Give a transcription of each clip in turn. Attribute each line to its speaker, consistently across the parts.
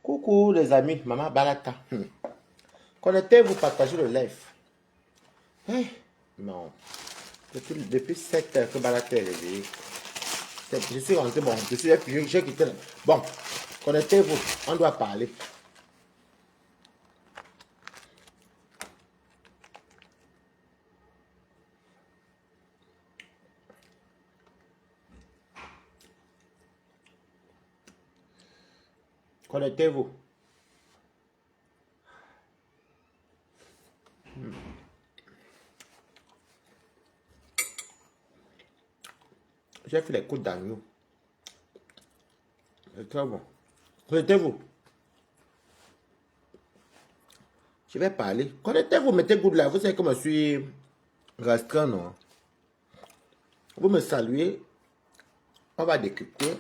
Speaker 1: Coucou les amis, Maman Balata. Connectez-vous, partagez le live. Eh, non. Depuis 7 heures que Balata est réveillé. Je suis rentré, bon, j'ai quitté. Bon, connectez-vous, on doit parler. Connectez-vous. J'ai fait les côtes d'agneau. C'est très bon. Connectez-vous. Je vais parler. Connectez-vous, mettez good là. Vous savez comment je suis restreint, non? Vous me saluez. On va décrypter.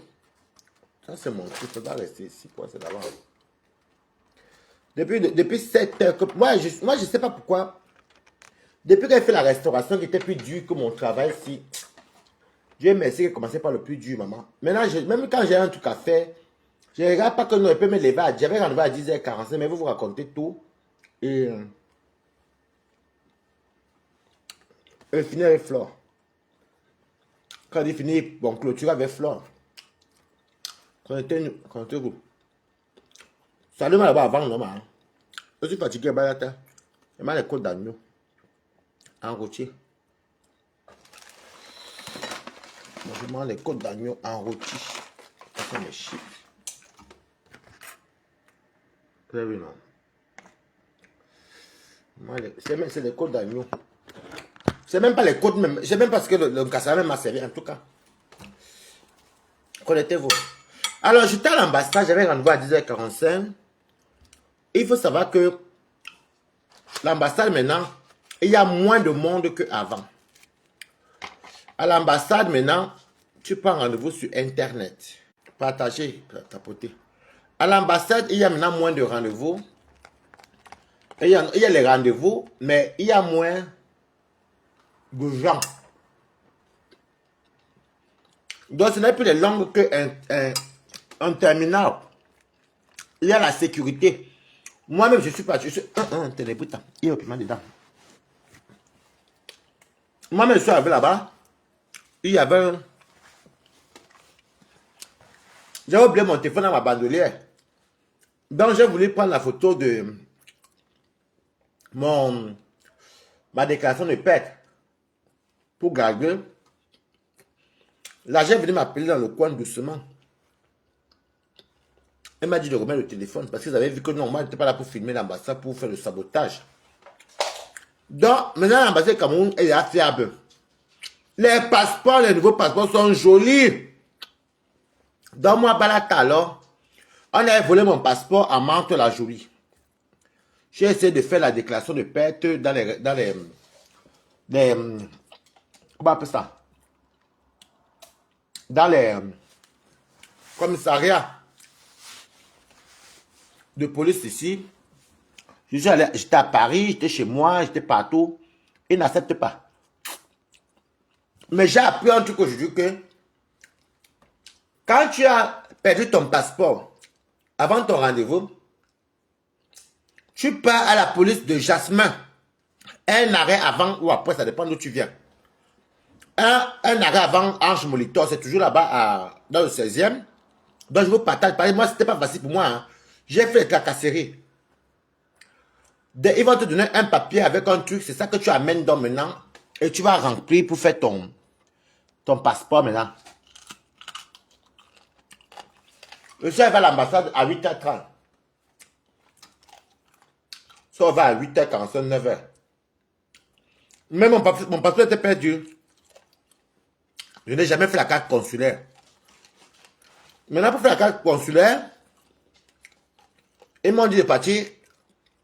Speaker 1: Ça, c'est mon truc. Ça doit rester ici. Quoi, c'est d'abord. Depuis 7 heures. Moi, je sais pas pourquoi. Depuis qu'elle fait la restauration qui était plus dur que mon travail, si. Dieu merci qu'elle commençait par le plus dur, maman. Maintenant, même quand j'ai un truc à faire, je ne regarde pas que nous, elle peut me lever à. J'avais rendez-vous à 10h45, mais vous racontez tout. Et finir avec Flore. Quand il finit, bon, clôture avec Flore. Connectez-vous. Salut-moi là-bas avant, non, man. Je suis fatigué, Balata. J'ai mal les côtes d'agneau. En rôti. Je mange les côtes d'agneau en rôti. Ça fait mes chips. Très bien, non. C'est les côtes d'agneau. C'est même pas les côtes, même. Je sais même pas ce que le cassava même m'a servi, en tout cas. Connectez-vous. Alors, j'étais à l'ambassade, j'avais rendez-vous à 10h45. Il faut savoir que l'ambassade, maintenant, il y a moins de monde qu'avant. À l'ambassade, maintenant, tu prends rendez-vous sur Internet. Partager, tapoter. À l'ambassade, il y a maintenant moins de rendez-vous. Il y a les rendez-vous, mais il y a moins de gens. Donc, ce n'est plus les langues qu'un terminal. Il y a la sécurité. Moi-même, je suis parti. Je suis télébuta. Il y a un piment dedans. Moi-même, je suis arrivé là-bas. Il y avait un. J'ai oublié mon téléphone dans ma bandolière. Donc, j'ai voulu prendre la photo de ma déclaration de perte pour garder. Là, j'ai venu m'appeler dans le coin doucement. Elle m'a dit de remettre le téléphone parce qu'ils avaient vu que non, moi, je n'étais pas là pour filmer l'ambassade, pour faire le sabotage. Donc, maintenant, l'ambassade du Cameroun est fiable. Les passeports, les nouveaux passeports sont jolis. Donc, moi, Balata, alors, on avait volé mon passeport à Mantes-la-Jolie. J'ai essayé de faire la déclaration de perte dans les comment on appelle ça? Dans les commissariats de police ici. J'étais à Paris, j'étais chez moi, j'étais partout. Ils n'acceptent pas. Mais j'ai appris un truc aujourd'hui que quand tu as perdu ton passeport avant ton rendez-vous, tu pars à la police de Jasmin. Un arrêt avant ou après, ça dépend d'où tu viens. Un arrêt avant Ange Molitor, c'est toujours là-bas dans le 16e. Donc je vous partage. Moi, c'était pas facile pour moi. Hein. J'ai fait les tracasseries. Ils vont te donner un papier avec un truc, c'est ça que tu amènes dans maintenant. Et tu vas remplir pour faire ton passeport maintenant. Je suis arrivé à l'ambassade à 8h30. Ça, on va à 8h45, 9h. Mais mon passeport était perdu. Je n'ai jamais fait la carte consulaire. Maintenant, pour faire la carte consulaire, ils m'ont dit de partir.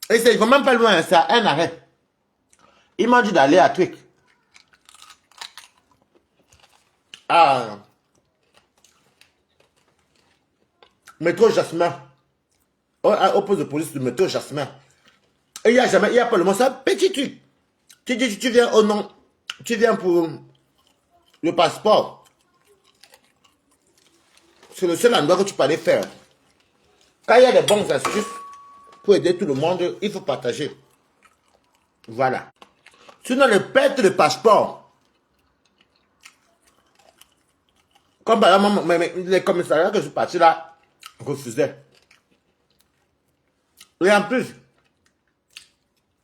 Speaker 1: Et c'est vraiment pas loin, c'est à un arrêt. Ils m'ont dit d'aller à truc. Métro Jasmin. Au poste de police du métro Jasmin. Et il n'y a pas le mot, c'est un petit truc. Tu dis, tu viens au nom, tu viens pour le passeport. C'est le seul endroit que tu peux aller faire. Quand il y a des bonnes astuces pour aider tout le monde, il faut partager. Voilà. Sinon, les pertes de passeport. Comme par exemple, les commissariats que je suis parti là, refusaient. Et en plus,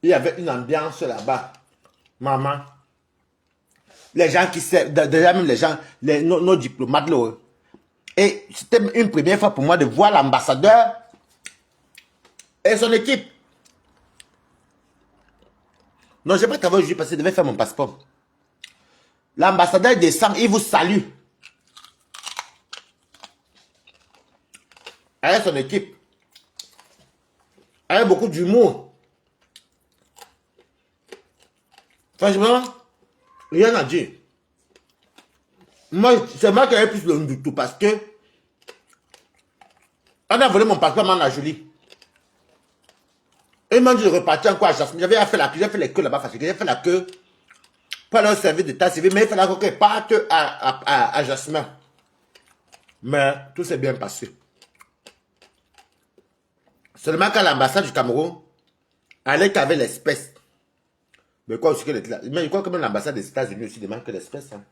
Speaker 1: il y avait une ambiance là-bas. Maman. Les gens qui servent, déjà même les gens, nos diplomates là. Et c'était une première fois pour moi de voir l'ambassadeur et son équipe. Non, je n'ai pas travaillé aujourd'hui parce que je devais faire mon passeport. L'ambassadeur descend, il vous salue. Avec son équipe. Avec beaucoup d'humour. Franchement, rien à dire. Moi, c'est moi qui avais plus le tout parce que on a volé mon passeport à la Jolie. Et ils m'ont dit de repartir encore à Jasmin. J'avais fait la queue, j'ai fait les queues là-bas parce que j'ai fait la queue pour leur service d'état civil, mais il fallait qu'ils partent à Jasmin. Mais tout s'est bien passé. Seulement quand l'ambassade du Cameroun allait qu'avec l'espèce. Mais quoi aussi que mais je crois que même l'ambassade des États-Unis aussi demande que l'espèce. Hein.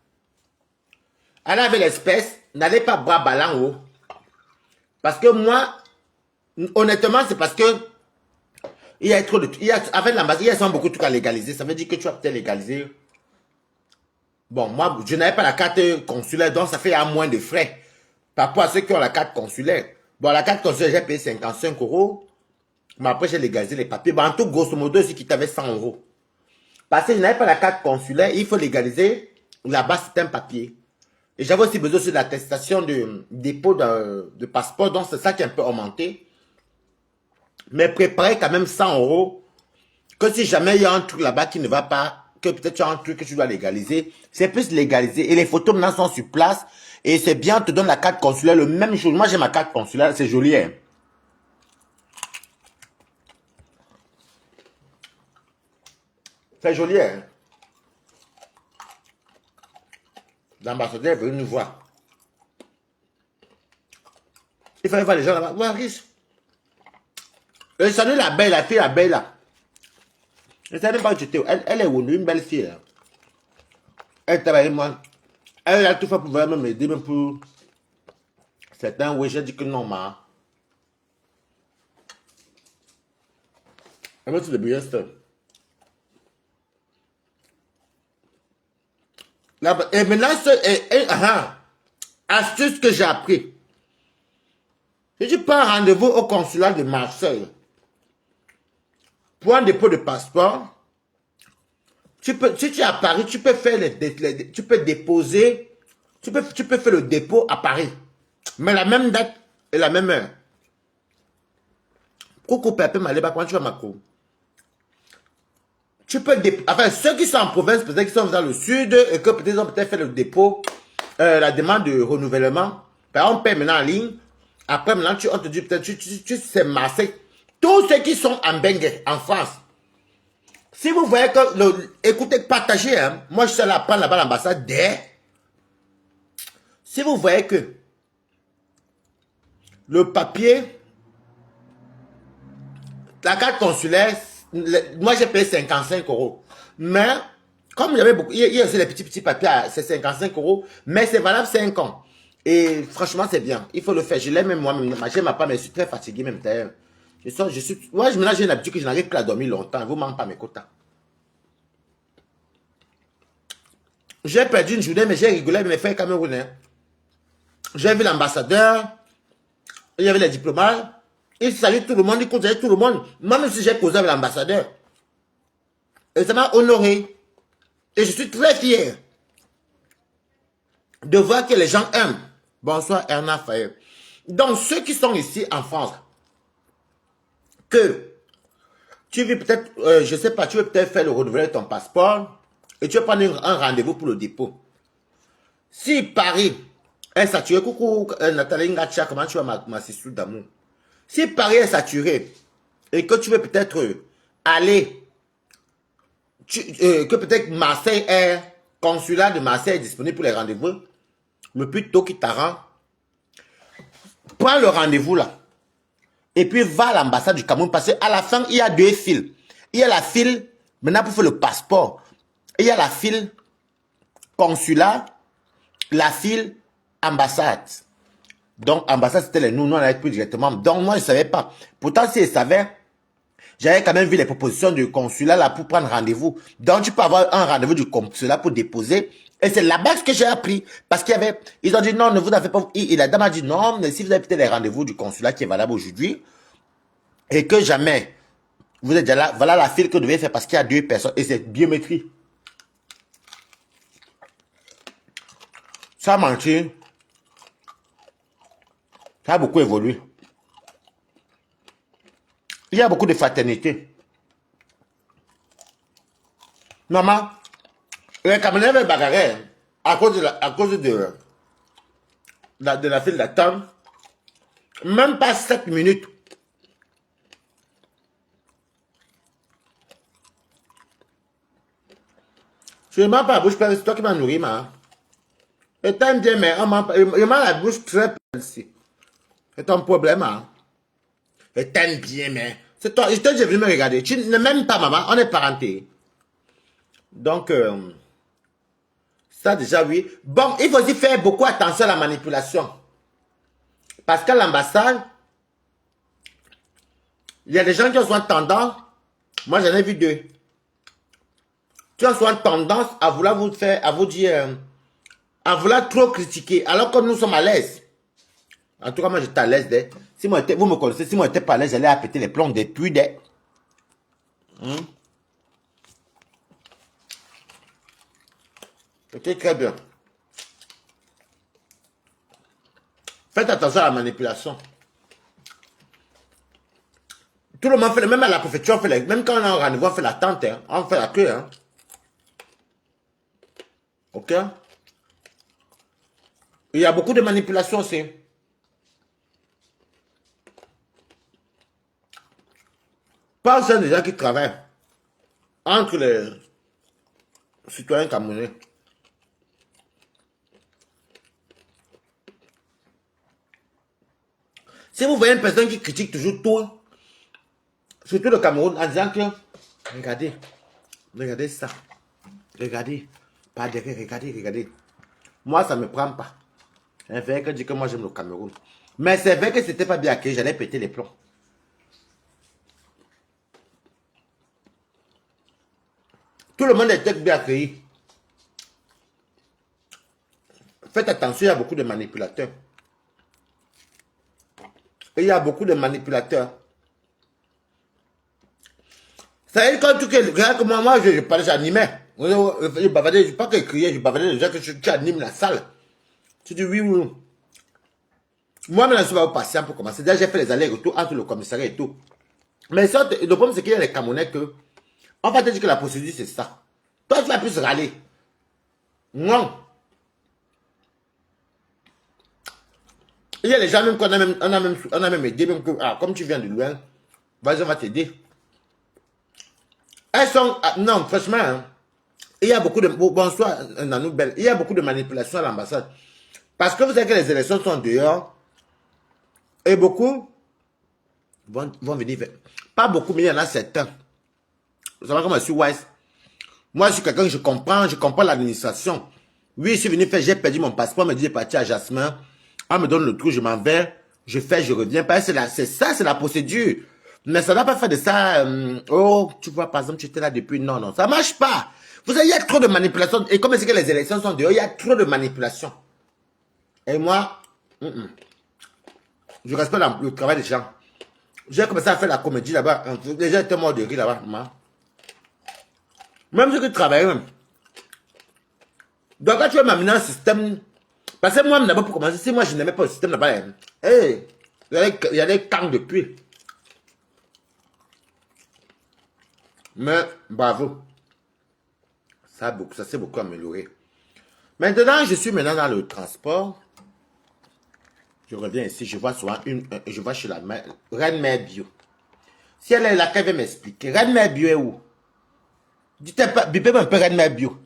Speaker 1: Elle avait l'espèce, n'allez pas bras ballants en haut. Parce que moi, honnêtement, c'est parce que il y a trop de... avec l'ambassade, il y a beaucoup de trucs à légaliser. Ça veut dire que tu vas peut-être légaliser. Bon, moi, je n'avais pas la carte consulaire, donc ça fait à moins de frais. Par rapport à ceux qui ont la carte consulaire. Bon, la carte consulaire, j'ai payé 55 €. Mais après, j'ai légalisé les papiers. Bon, en tout, grosso modo, c'est qui t'avait 100 €. Parce que je n'avais pas la carte consulaire, il faut légaliser. Là-bas, c'est un papier. Et j'avais aussi besoin de l'attestation de dépôt de passeport. Donc, c'est ça qui est un peu augmenté. Mais préparer quand même 100 €. Que si jamais il y a un truc là-bas qui ne va pas, que peut-être tu as un truc que tu dois légaliser, c'est plus légalisé. Et les photos maintenant sont sur place. Et c'est bien, on te donne la carte consulaire le même jour. Moi, j'ai ma carte consulaire, c'est joli. Hein. C'est joli. Hein. L'ambassadeur est venu nous voir. Il fallait voir les gens là-bas. Ouais, riche. Et salut la belle, la fille, la belle là. Je ne sais même pas où tu étais. Elle est où, une belle fille là. Elle travaille avec moi. Elle a tout fait pour vraiment m'aider, même pour certains. Oui, j'ai dit que non, ma. Elle m'a dit le bien stuff. Et maintenant, astuce que j'ai appris. Si tu prends rendez-vous au consulat de Marseille pour un dépôt de passeport, si tu es à Paris, tu peux faire tu peux déposer, tu peux faire le dépôt à Paris. Mais la même date et la même heure. Coucou Pépé Maléba, quand tu vas à Macron. Tu peux enfin, ceux qui sont en province, peut-être qui sont dans le sud, et que peut-être ils ont peut-être fait le dépôt, la demande de renouvellement. Par exemple, on paie maintenant en ligne. Après, maintenant, on te dit peut-être, c'est Marseille. Tous ceux qui sont en Bengue, en France. Si vous voyez que, écoutez, partagez, hein. Moi, je suis allé prendre là-bas l'ambassade si vous voyez que le papier, la carte consulaire, moi j'ai payé 55 €. Mais, comme il y avait beaucoup, il y a aussi les petits papiers, c'est 55 €, mais c'est valable 5 ans. Et franchement, c'est bien. Il faut le faire. Je l'ai même moi-même. J'ai ma part, mais je suis très fatigué même d'ailleurs. Moi, maintenant, j'ai une habitude que je n'arrive plus à dormir longtemps. Vous ne manquez pas mes quotas. J'ai perdu une journée, mais j'ai rigolé avec mes frères camerounais. J'ai vu l'ambassadeur, il y avait les diplomates. Il salue tout le monde, il conseille tout le monde. Même si j'ai causé avec l'ambassadeur. Et ça m'a honoré. Et je suis très fier de voir que les gens aiment. Bonsoir, Erna Faye. Donc, ceux qui sont ici en France, que tu veux peut-être, je ne sais pas, tu veux peut-être faire le renouvellement de ton passeport et tu veux prendre un rendez-vous pour le dépôt. Si Paris est saturé, coucou Nathalie Ngacha, comment tu vas ma sister d'amour? Si Paris est saturé et que tu veux peut-être aller, que peut-être Marseille est, consulat de Marseille est disponible pour les rendez-vous, le plus tôt qui t'arrange, prends le rendez-vous là. et puis va à l'ambassade du Cameroun parce qu'à la fin, il y a deux files. Il y a la file, maintenant pour faire le passeport, il y a la file consulat, la file ambassade. Donc, ambassade, c'était les nous on avait plus directement. Donc, moi, je ne savais pas. Pourtant, si je savais, j'avais quand même vu les propositions du consulat là pour prendre rendez-vous. Donc, tu peux avoir un rendez-vous du consulat pour déposer. Et c'est là-bas que j'ai appris. Parce qu'il y avait, ils ont dit non, ne vous en faites pas. Et la dame a dit non, mais si vous avez peut-être les rendez-vous du consulat qui est valable aujourd'hui, et que jamais, vous êtes déjà là, voilà la file que vous devez faire parce qu'il y a deux personnes. Et c'est biométrie. Ça a menti. Ça a beaucoup évolué. Il y a beaucoup de fraternité. Maman, les Camerounais veulent bagarrer à cause de la file d'attente. Même pas 7 minutes. Je ne mens pas la bouche pleine, c'est toi qui m'as nourri, ma. Et t'aimes bien, mais il m'a la bouche très pleine ici. C'est ton problème, hein. Et t'aimes bien, mais... C'est toi, je te dis, j'ai venu me regarder. Tu ne m'aimes pas, maman, on est parentés. Donc, ça déjà, oui. Bon, il faut aussi faire beaucoup attention à la manipulation. Parce qu'à l'ambassade, il y a des gens qui ont souvent tendance, moi j'en ai vu deux, qui ont souvent tendance à vouloir vous faire, à vous dire, à vouloir trop critiquer, alors que nous sommes à l'aise. En tout cas, moi j'étais à l'aise. Si moi, vous me connaissez, si moi j'étais pas à l'aise, j'allais péter les plombs depuis des... C'était très bien. Faites attention à la manipulation. Tout le monde fait, même à la préfecture, on fait même quand on a un rendez-vous, on fait l'attente, hein, on fait la queue. Hein. Ok? Il y a beaucoup de manipulation aussi. Pas seulement des gens qui travaillent entre les citoyens camerounais. Si vous voyez une personne qui critique toujours tout, surtout le Cameroun, en disant que regardez, regardez ça, regardez, pas derrière, regardez, regardez. Moi, ça ne me prend pas. C'est vrai que je dis que moi j'aime le Cameroun. Mais c'est vrai que c'était pas bien accueilli, j'allais péter les plombs. Tout le monde était bien accueilli. Faites attention, il y a beaucoup de manipulateurs. Et il y a beaucoup de manipulateurs. Ça veut dire quand regarde que moi je parlais, j'animais. Je bavardais, je ne pas que crier, je bavardais déjà que tu animes la salle. Tu dis oui, oui. Moi, maintenant, je suis pas patient pour commencer. Déjà, j'ai fait les allers-retours entre le commissariat et tout. Mais ça, le problème, c'est qu'il y a les Camerounais que on va te dire que la procédure, c'est ça. Toi, tu vas plus râler. Non. Il y a les gens même qu'on a même aidé, même que, ah, comme tu viens de loin, vas-y, on va t'aider. Elles sont, ah, non, franchement, hein, il y a beaucoup de, bonsoir, Nanou Belle, il y a beaucoup de manipulation à l'ambassade. Parce que vous savez que les élections sont dehors, et beaucoup vont venir faire. Pas beaucoup, mais il y en a certains. Vous savez comment je suis wise. Moi, je suis quelqu'un que je comprends l'administration. Oui, je suis venu faire, j'ai perdu mon passeport, me dit, j'ai parti à Jasmin. On me donne le trou, je m'en vais, je fais, je reviens. C'est ça, c'est la procédure. Mais ça ne va pas faire de ça, oh, tu vois, par exemple, tu étais là depuis, non, non, ça ne marche pas. Vous savez, il y a trop de manipulation. Et comme c'est que les élections sont dehors, il y a trop de manipulation. Et moi, je respecte le travail des gens. J'ai commencé à faire la comédie là-bas. Les gens étaient morts de rire là-bas. Même ceux qui travaillent même. Donc quand tu veux m'amener un système... Parce que moi, d'abord pour commencer, si moi je n'aimais pas le système là-bas, hey, il y a des camps depuis. Mais bravo. Ça s'est beaucoup amélioré. Maintenant, je suis maintenant dans le transport. Je reviens ici, je vois souvent je vois chez la mère, Reine Mère Bio. Si elle est là, qu'elle va m'expliquer. Reine Mère Bio est où? Dites pas, bipez un peu Reine Mère Bio.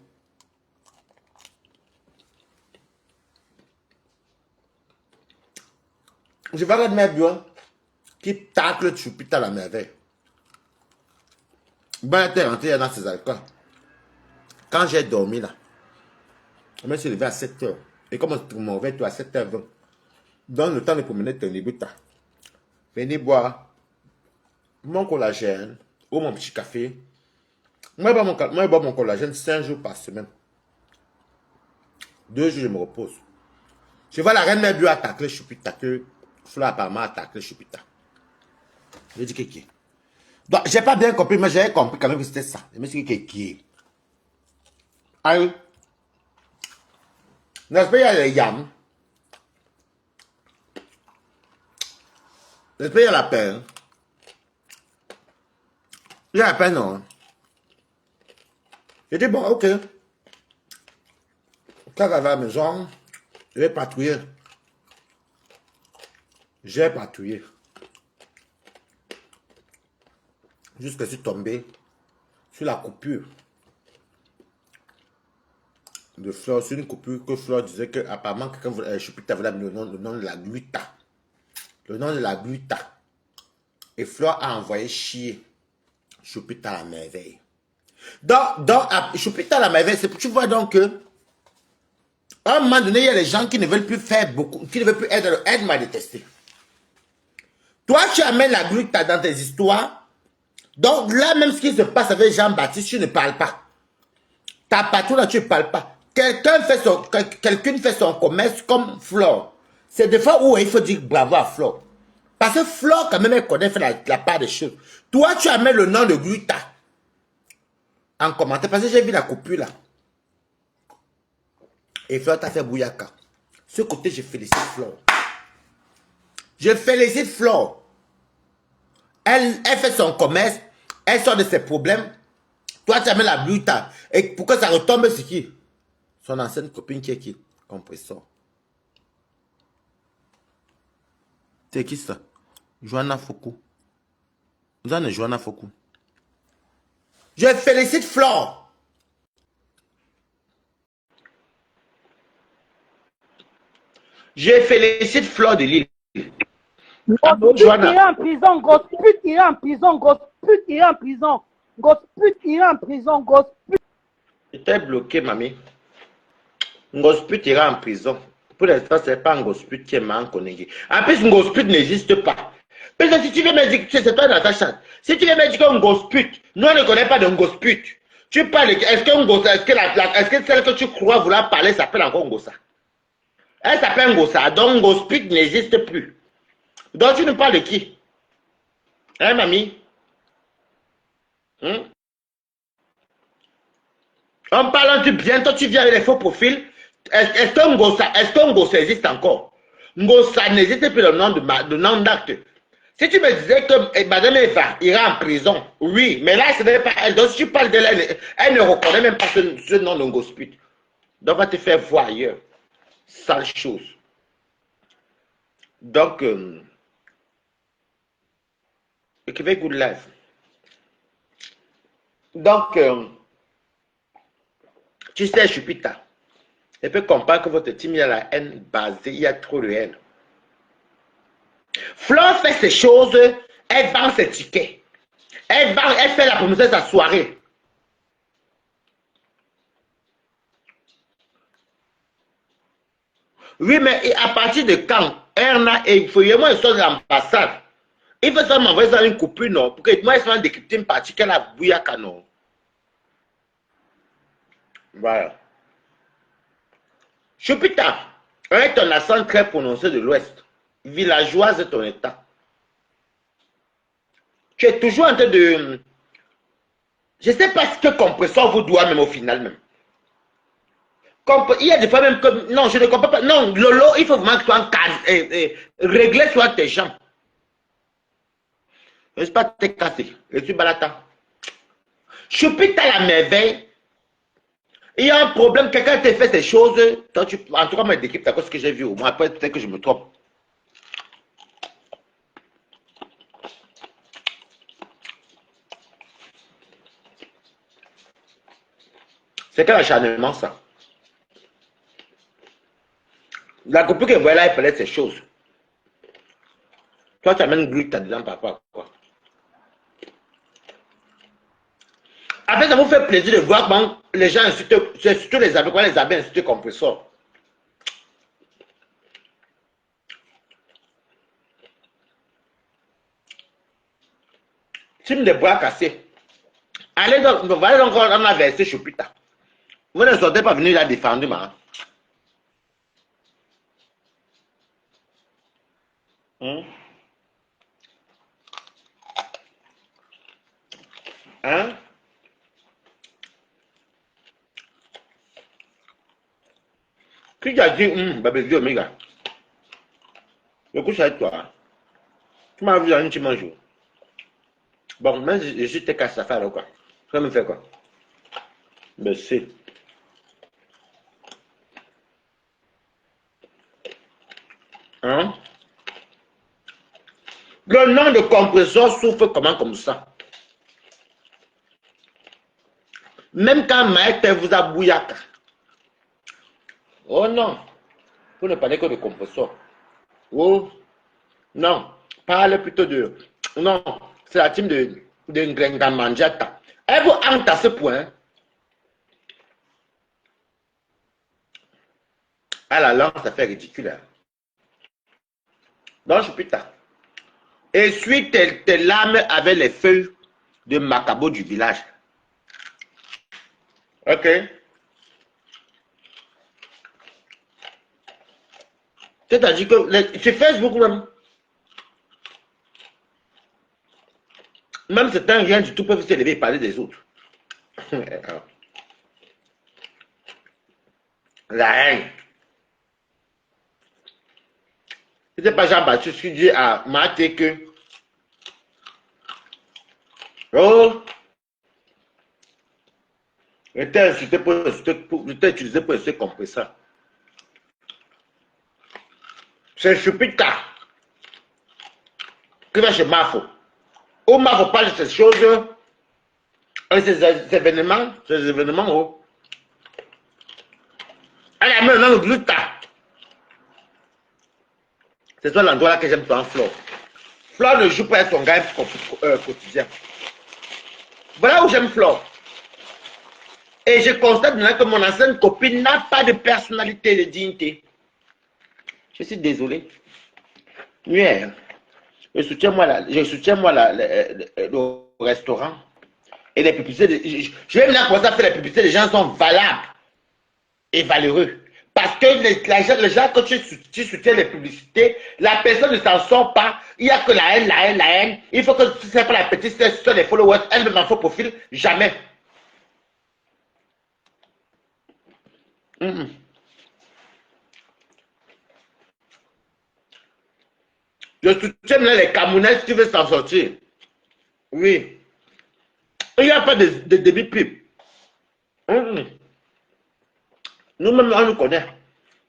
Speaker 1: Je vais Reine Mère Bio. qui tacle Chupita à la merveille. Ben, était rentré dans ses alcools. Quand j'ai dormi là, je me suis levé à 7 heures. Et comme on me réveille à 7h20, donne le temps de promener ton Nibuta. Venez boire mon collagène ou mon petit café. Moi, je bois mon collagène 5 jours par semaine. 2 jours, je me repose. Je vois la reine mère bu attaquer Chupita, que Flo apparemment attaqué Chupita. Je dis qui. Donc, j'ai pas bien compris, mais j'avais compris quand même que c'était ça. Je me suis dit qui. Allez. N'est-ce pas, il y a les yams. N'est-ce pas, il y a la paix. Il y a la paix, non. J'ai dit, bon, ok. Quand j'arrive à la maison, je vais patrouiller. J'ai patrouillé. Jusqu'à ce que je suis tombé sur la coupure de Fleur. C'est une coupure que Fleur disait que apparemment quelqu'un Chupita voulait le nom de la gluta. Le nom de la gluta. Et Fleur a envoyé chier Chupita à la merveille. Donc Chupita à la merveille, tu vois donc que à un moment donné, il y a des gens qui ne veulent plus faire beaucoup, qui ne veulent plus être aide-moi à détester. Toi, tu amènes la gluta dans tes histoires. Donc là, même ce qui se passe avec Jean-Baptiste, tu ne parles pas. Ta patrouille là, tu ne parles pas. Quelqu'un fait son commerce comme Flore. C'est des fois où il faut dire bravo à Flore. Parce que Flore, quand même, elle connaît la part des choses. Toi, tu amènes le nom de gluta en commentaire. Parce que j'ai vu la coupure là. Et Flore t'a fait bouillaka. Ce côté, je félicite Flore. Je félicite Flore. Elle fait son commerce. Elle sort de ses problèmes. Toi, tu amènes la gluta. Et pour que ça retombe, c'est qui? Son ancienne copine qui est qui? Compressor. C'est qui ça? Joanna Fokou. Vous en êtes Joanna Fokou. Je félicite Flore. Je félicite Flore de Lille.
Speaker 2: Grosse pute ira en prison, grosse pute ira en prison, grosse pute ira en prison, grosse pute ira en prison, grosse pute.
Speaker 1: J'étais bloqué, mamie. Ngosput ira en prison. Pour l'instant, ce n'est pas Ngosput qui est mal connu. En plus, Ngosput n'existe pas. Parce que si tu veux me dire que c'est toi dans ta chatte, si tu veux me dire que Ngosput, nous on ne connaît pas de Ngosput. Tu parles, est-ce que celle que tu crois vouloir parler s'appelle encore Ngosa? Elle s'appelle Ngosa, donc Ngosput n'existe plus. Donc tu nous parles de qui? Hein, mamie? En parlant du bien, toi tu viens avec les faux profils. Est-ce que Ngosa existe encore? Ngosa n'existe plus le nom d'acte. Si tu me disais que Madame Eva ira en prison, oui, mais là, ce n'est pas elle. Donc, si tu parles d'elle, elle ne reconnaît même pas ce nom de Ngosput. Donc, va te faire voir ailleurs. Sale chose. Donc, écrivez good life. Donc, tu sais, Chupita, je peux comprendre que votre team, il y a la haine basée, il y a trop de haine. Flore fait ces choses, elle vend ses tickets. Elle fait la promotion de sa soirée. Oui, mais à partir de quand Erna et Foyement ils sont de l'ambassade. Il faut seulement m'envoyer ça une coupure, non? Pour que moi, je sois décrypté une partie qu'elle a bouillaka, non? Voilà. Chupita, avec ton accent très prononcé de l'Ouest, villageoise de ton état, tu es toujours en train de... Je ne sais pas ce que Compressor vous doit même au final même. Il y a des fois même que... Non, je ne comprends pas. Non, Lolo, il faut vraiment que tu sois en case. Régler soit tes jambes. Je ne sais pas t'es cassé. Je suis balata. Chupita la merveille. Il y a un problème, quelqu'un t'a fait ces choses. Toi, en tout cas, moi, d'équipe, c'est ce que j'ai vu. Moi, après, peut-être que je me trompe. C'est quel acharnement, ça? La copine que voilà, elle parlait de ces choses. Toi, tu amènes gluten dedans par rapport à quoi? Après, ça vous fait plaisir de voir comment les gens insultent, c'est surtout les abeilles, comment les abeilles insultent le compresseur. Team de bois cassés. Allez donc, voilà donc, on a versé Choupita. Vous ne sortez pas venir la défendre, ma. Hein? Qui t'a dit, Babé Dieu, mes gars? Je couche avec toi. Tu m'as vu dans un petit jour. Bon, même si je suis tes casse à faire, quoi. Tu vas me faire quoi? Merci. Hein? Le nom de compresseur souffre comment comme ça? Même quand Maître vous a bouillac. Oh non. Vous ne parlez que de compresseur. Oh non. Parle plutôt de. Non. C'est la team de Ngrengamanjata. Elle vous hante à ce point. À la langue, ça fait ridicule. Hein? Donc, je suis putain. Essuie tes larmes avec les feuilles de macabo du village. Ok. C'est-à-dire que sur Facebook même certains rien du tout peuvent s'élever et parler des autres. La haine. C'était pas Jean-Baptiste qui dit à Maté que oh, j'étais insulté j'étais utilisé pour essayer de comprendre ça. C'est Chupita qui va chez Mafo. Où Mafo parle de ces choses, ces événements, oh. Elle a mis un nom de gluten. C'est toi l'endroit là que j'aime toi en Flore. Flore ne joue pas avec son gars quotidien. Voilà où j'aime Flore. Et je constate maintenant que mon ancienne copine n'a pas de personnalité, de dignité. Je suis désolé. Nuère. Je soutiens moi le restaurant. Et les publicités, je vais maintenant commencer à faire les publicités, les gens sont valables et valeureux. Parce que les gens, quand tu soutiens les publicités, la personne ne s'en sort pas. Il n'y a que la haine. Il faut que tu sais pas la petite sur les followers, elle ne m'en faut profil, jamais. Je soutiens les Camerounais si tu veux s'en sortir. Oui. Il n'y a pas de débit pub. Nous-mêmes, on nous connaît.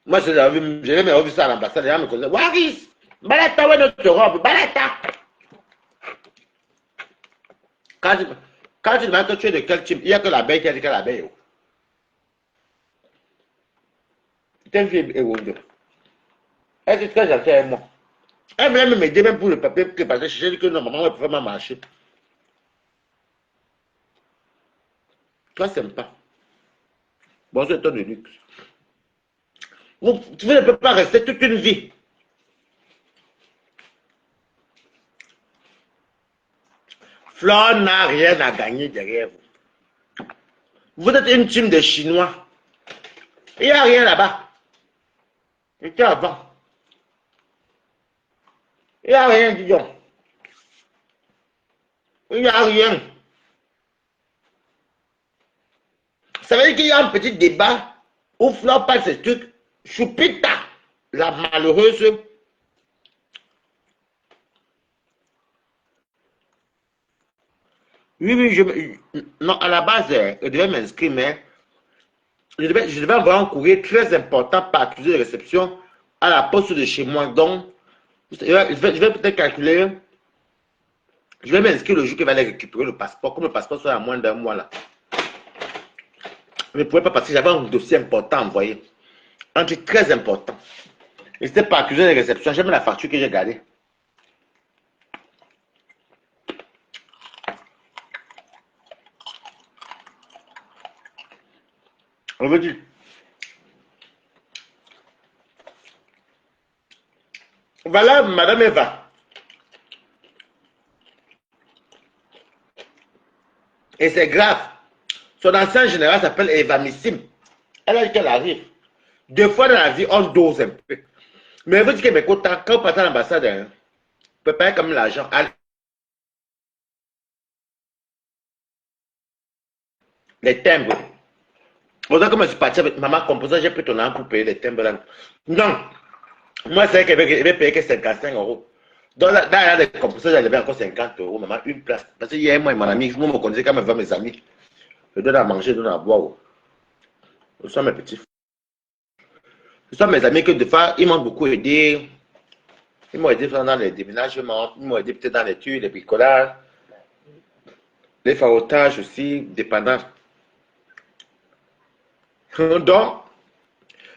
Speaker 1: Moi, j'ai jamais vu ça à l'ambassade. Les gens me connaissent. Waris, Balata, ouais, notre robe. Balata. Quand tu demandes que tu es de quel type, il n'y a que l'abeille qui a dit que l'abeille. C'est une fille évoluée. Elle est très gentille avec moi. Elle voulait même m'aider même pour le papier que parce que je dis que non, maman, elle peut vraiment marcher. Toi, sympa. Bon, c'est ton de luxe. Tu ne peux pas rester toute une vie. Flore n'a rien à gagner derrière vous. Vous êtes une team de Chinois. Il n'y a rien là-bas. C'était avant. Il n'y a rien, dis donc. Il n'y a rien. Ça veut dire qu'il y a un petit débat où Flore parle ces trucs. Choupita, la malheureuse. Oui, non, à la base, je devais m'inscrire, mais je devais envoyer un courrier très important par accusé de réception à la poste de chez moi. Donc, je vais peut-être calculer. Je vais m'inscrire le jour qu'il va aller récupérer le passeport. Comme le passeport soit à moins d'un mois là. Je ne pouvais pas parce que j'avais un dossier important à envoyer. Un truc très important. Et c'était par accusé de réception. J'aime la facture que j'ai gardée. On veut dire. Voilà, Madame Eva. Et c'est grave. Son ancien général s'appelle Eva Missim. Elle a dit qu'elle arrive. 2 fois dans la vie, on dose un peu. Mais elle veut dire que mes quotas, quand on passe à l'ambassade, on peut payer comme l'argent. Les timbres. Autant que je suis parti avec maman composant, j'ai pris ton argent pour payer les timbres. Là. Non. Moi, c'est qu'elle va payer que 55 euros. Donc, là, il y a des composants, j'avais encore 50 euros, maman, une place. Parce que hier, moi et mon ami, moi, me connaissais quand même mes amis. Je donne à manger, je donne à boire. Ce sont mes petits. Ce sont mes amis que des fois, ils m'ont beaucoup aidé. Ils m'ont aidé dans les déménagements, ils m'ont aidé peut-être dans les tuiles, les bricolages, les farotages aussi, dépendant. Donc,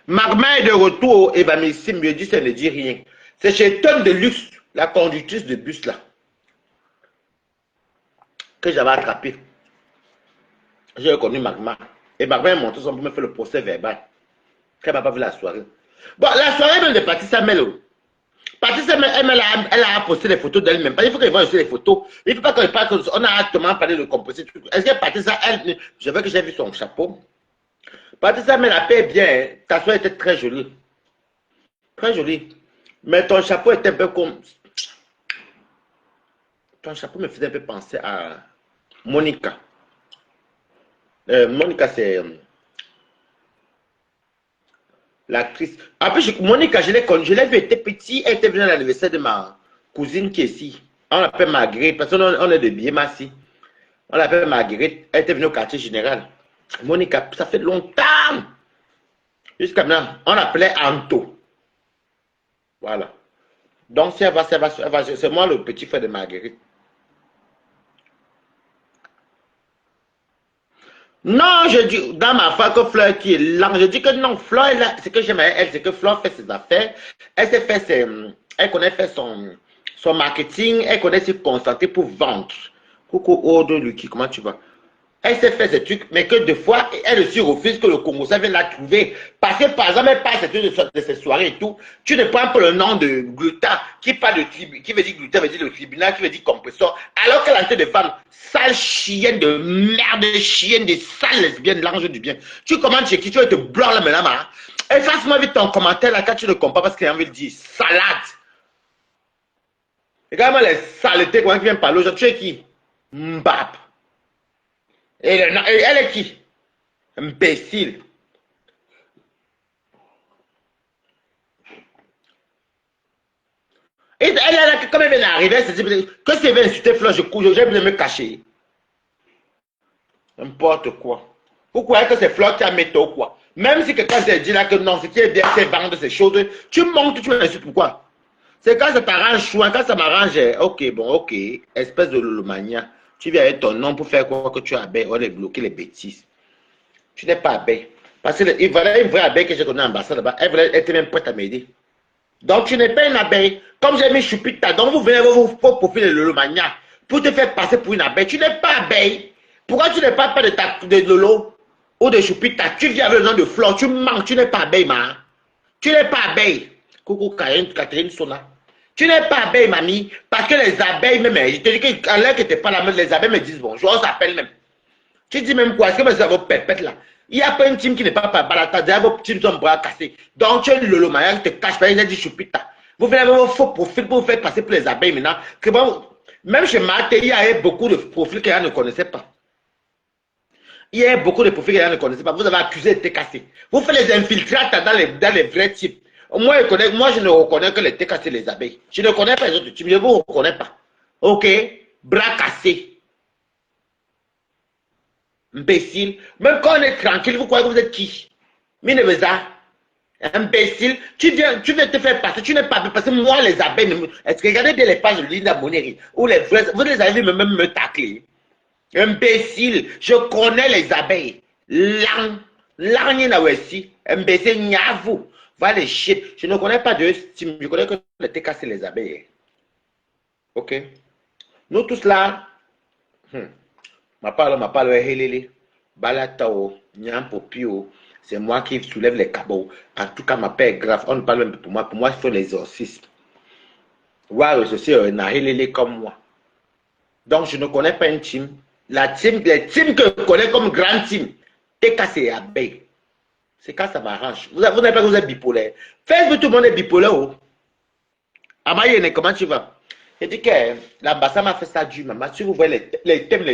Speaker 1: Magma est de retour, Eva Missim me dit, ça ne dit rien. C'est chez Tom de Luxe, la conductrice de bus là, que j'avais attrapé. J'ai reconnu Magma. Et Magma est monté son pour me faire le procès verbal. Qu'elle m'a pas vu la soirée. Bon, la soirée même de Patricia Melo. Patricia Melo, elle a posté les photos d'elle-même. Il faut qu'elle voie aussi les photos. Il ne faut pas qu'elle parle, on a actuellement parlé de composer. Est-ce que Patricia, elle, je veux que j'ai vu son chapeau. Patricia Melo, la paix bien. Ta soirée était très jolie. Très jolie. Mais ton chapeau était un peu comme... Ton chapeau me faisait un peu penser à Monica. Monica, c'est l'actrice. Après, Monica, je l'ai connue. Je l'ai vue, elle était petite. Elle était venue à l'anniversaire de ma cousine qui est ici. On l'appelle Marguerite, parce qu'on est de Biémassi. On l'appelle Marguerite. Elle était venue au quartier général. Monica, ça fait longtemps. Jusqu'à maintenant, on l'appelait Anto. Voilà. Donc, si elle va, c'est moi le petit frère de Marguerite. Non, je dis dans ma foi que Fleur qui est là, je dis que non, Fleur est là. Ce que j'aime à elle, c'est que Fleur fait ses affaires. Elle sait faire elle connaît faire son marketing, elle connaît se concentrer pour vendre. Coucou, Aude Lucky, comment tu vas? Elle sait faire ces trucs, mais que des fois, elle aussi refuse que le Congo ça vienne la trouver. Parce que, par exemple, elle passe de ces soirées et tout. Tu ne prends pas le nom de Gluta, qui parle de qui veut dire Gluta, veut dire le tribunal, qui veut dire compresseur, alors qu'elle a été des femmes, sales chiennes de merde, chiennes, des sales lesbiennes, l'ange du bien. Tu commandes chez qui, tu vas te bloquer là maintenant, hein. Efface-moi vite ton commentaire là quand tu ne comprends pas ce qu'il a envie de dire. Salade. Regarde-moi les saletés, comment qui viennent parler aujourd'hui. Tu es qui? Mbap. Et elle est qui? Imbécile. Et elle est là, comme elle vient d'arriver, elle se dit que si elle vient insulter Fleur, je couche, j'ai besoin de me cacher. N'importe quoi. Vous croyez que c'est Fleur qui a mis ou quoi? Même si quelqu'un te dit là que non, c'est qui est bien, c'est vendre ces choses, tu montes, tu m'insultes pourquoi? C'est quand ça t'arrange chouin, quand ça m'arrange, ok, bon, ok, espèce de lolomania. Tu viens avec ton nom pour faire quoi que tu as abeille, on est bloqué les bêtises. Tu n'es pas abeille. Parce qu'il voilà une vraie abeille que j'ai connue en ambassade là-bas, elle était même prête à m'aider. Donc tu n'es pas une abeille. Comme j'ai mis Chupita, donc vous venez vous profiter de Lolomania pour te faire passer pour une abeille. Tu n'es pas abeille. Pourquoi tu ne parles pas de Lolo ou de Chupita? Tu viens avec le nom de Flore, tu manques, tu n'es pas abeille, ma. Tu n'es pas abeille. Coucou Catherine Sona. Tu n'es pas abeille, mamie, parce que les abeilles, même, je te dis qu'à l'heure que tu n'es pas là, les abeilles me disent bonjour, on s'appelle même. Tu dis même quoi? Est-ce que mes cerveaux pèpètes là? Il n'y a pas une team qui n'est pas balata, déjà vos teams sont bras cassés. Donc tu es le Lolo Maya qui te cache pas, il a dit Chupita. Vous venez avoir vos faux profils pour vous faire passer pour les abeilles maintenant. Que bon, même chez Mate, il y a beaucoup de profils qu'elle ne connaissait pas. Il y a beaucoup de profils qu'elle ne connaissait pas. Vous avez accusé de te casser. Vous faites les infiltrates dans les vrais types. Moi, je ne reconnais que les TKC et les abeilles. Je ne connais pas les autres types, je ne vous reconnais pas. Ok? Bras cassés. Imbécile. Même quand on est tranquille, vous croyez que vous êtes qui? Minebeza. Imbécile. Tu viens te faire passer. Tu n'es pas. Parce que moi, les abeilles. Est-ce que regardez bien les pages de Linda Moneri ou les vrais. Vous les avez même me tacler. Imbécile. Je connais les abeilles. L'arnier aussi. Imbécile, nyavou. Va les shit. Je ne connais pas de style. Je connais que les TKC les abeilles. Ok. Nous tous là. Ma parole, helele, balatao, nyampo pio, C'est moi qui soulève les cabots. En tout cas, ma paix est grave. On ne parle même pas pour moi. Pour moi, il faut l'exorcisme. Ouais, je suis un Nahilele comme moi. Donc, je ne connais pas une team. La team, les teams que je connais comme grande team, TKC et Abeille. C'est quand ça m'arrange. Vous n'avez pas que vous êtes bipolaire. Facebook, tout le monde est bipolaire. Oh. Amayene, comment tu vas? J'ai dit que l'ambassade m'a fait ça du maman. Si vous voyez les thèmes,